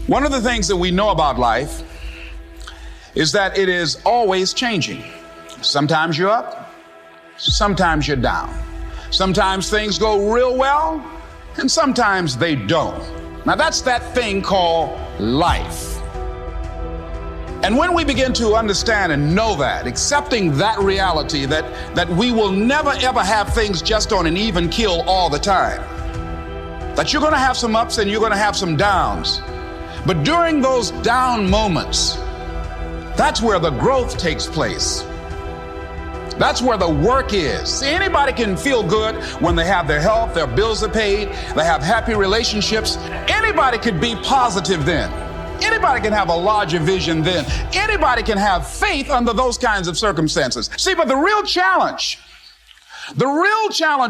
One of the things that we know about life is that it is always changing. Sometimes you're up, sometimes you're down. Sometimes things go real well, and sometimes they don't. Now that's that thing called life. And when we begin to understand and know that, accepting that reality that we will never ever have things just on an even keel all the time, that you're going to have some ups and you're going to have some downs. But during those down moments, that's where the growth takes place. That's where the work is. See, anybody can feel good when they have their health, their bills are paid, they have happy relationships. Anybody can be positive then. Anybody can have a larger vision then. Anybody can have faith under those kinds of circumstances. See, but the real challenge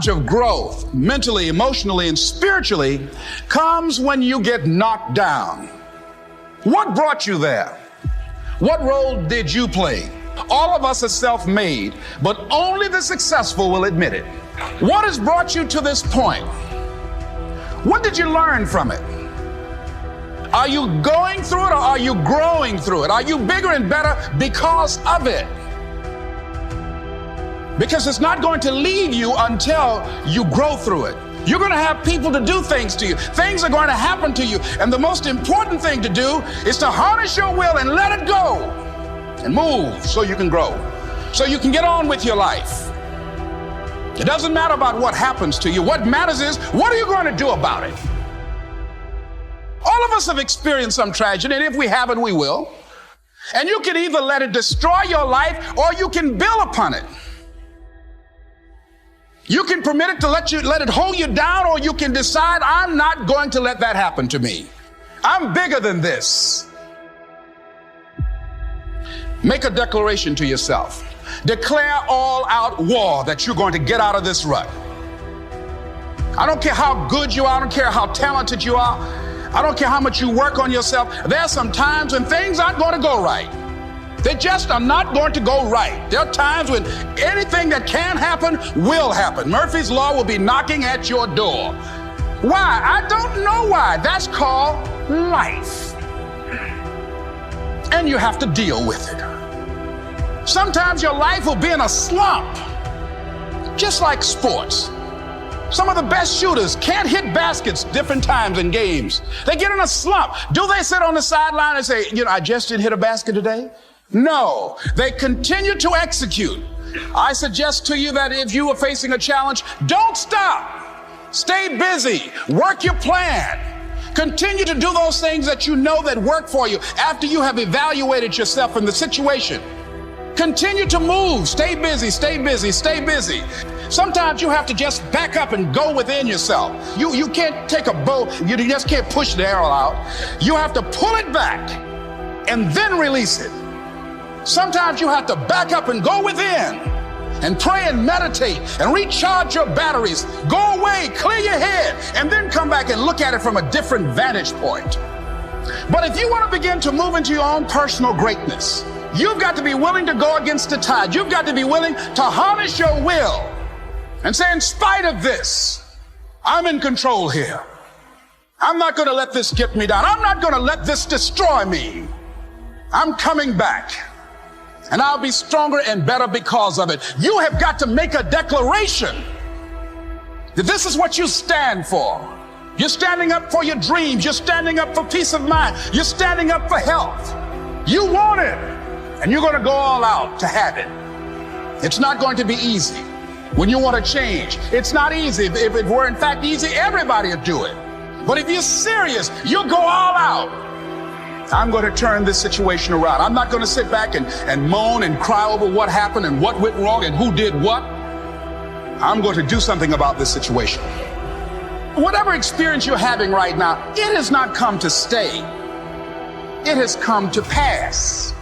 of growth, mentally, emotionally, and spiritually, comes when you get knocked down. What brought you there? What role did you play? All of us are self-made, but only the successful will admit it. What has brought you to this point? What did you learn from it? Are you going through it or are you growing through it? Are you bigger and better because of it? Because it's not going to leave you until you grow through it. You're going to have people to do things to you. Things are going to happen to you. And the most important thing to do is to harness your will and let it go and move so you can grow, so you can get on with your life. It doesn't matter about what happens to you. What matters is, what are you going to do about it? All of us have experienced some tragedy, and if we haven't, we will. And you can either let it destroy your life or you can build upon it. You can permit it to let it hold you down, or you can decide, I'm not going to let that happen to me. I'm bigger than this. Make a declaration to yourself. Declare all out war that you're going to get out of this rut. I don't care how good you are. I don't care how talented you are. I don't care how much you work on yourself. There are some times when things aren't going to go right. They just are not going to go right. There are times when anything that can happen will happen. Murphy's Law will be knocking at your door. Why? I don't know why. That's called life. And you have to deal with it. Sometimes your life will be in a slump, just like sports. Some of the best shooters can't hit baskets different times in games. They get in a slump. Do they sit on the sideline and say, I just didn't hit a basket today? No, they continue to execute. I suggest to you that if you are facing a challenge, don't stop. Stay busy. Work your plan. Continue to do those things that you know that work for you after you have evaluated yourself in the situation. Continue to move. Stay busy, stay busy, stay busy. Sometimes you have to just back up and go within yourself. You can't take a bow. You just can't push the arrow out. You have to pull it back and then release it. Sometimes you have to back up and go within and pray and meditate and recharge your batteries. Go away, clear your head, and then come back and look at it from a different vantage point. But if you want to begin to move into your own personal greatness, you've got to be willing to go against the tide. You've got to be willing to harness your will and say, in spite of this, I'm in control here. I'm not going to let this get me down. I'm not going to let this destroy me. I'm coming back. And I'll be stronger and better because of it. You have got to make a declaration that this is what you stand for. You're standing up for your dreams. You're standing up for peace of mind. You're standing up for health. You want it, and you're going to go all out to have it. It's not going to be easy. When you want to change, it's not easy. If it were in fact easy, everybody would do it. But if you're serious, you'll go all out. I'm going to turn this situation around. I'm not going to sit back and moan and cry over what happened and what went wrong and who did what. I'm going to do something about this situation. Whatever experience you're having right now, it has not come to stay. It has come to pass.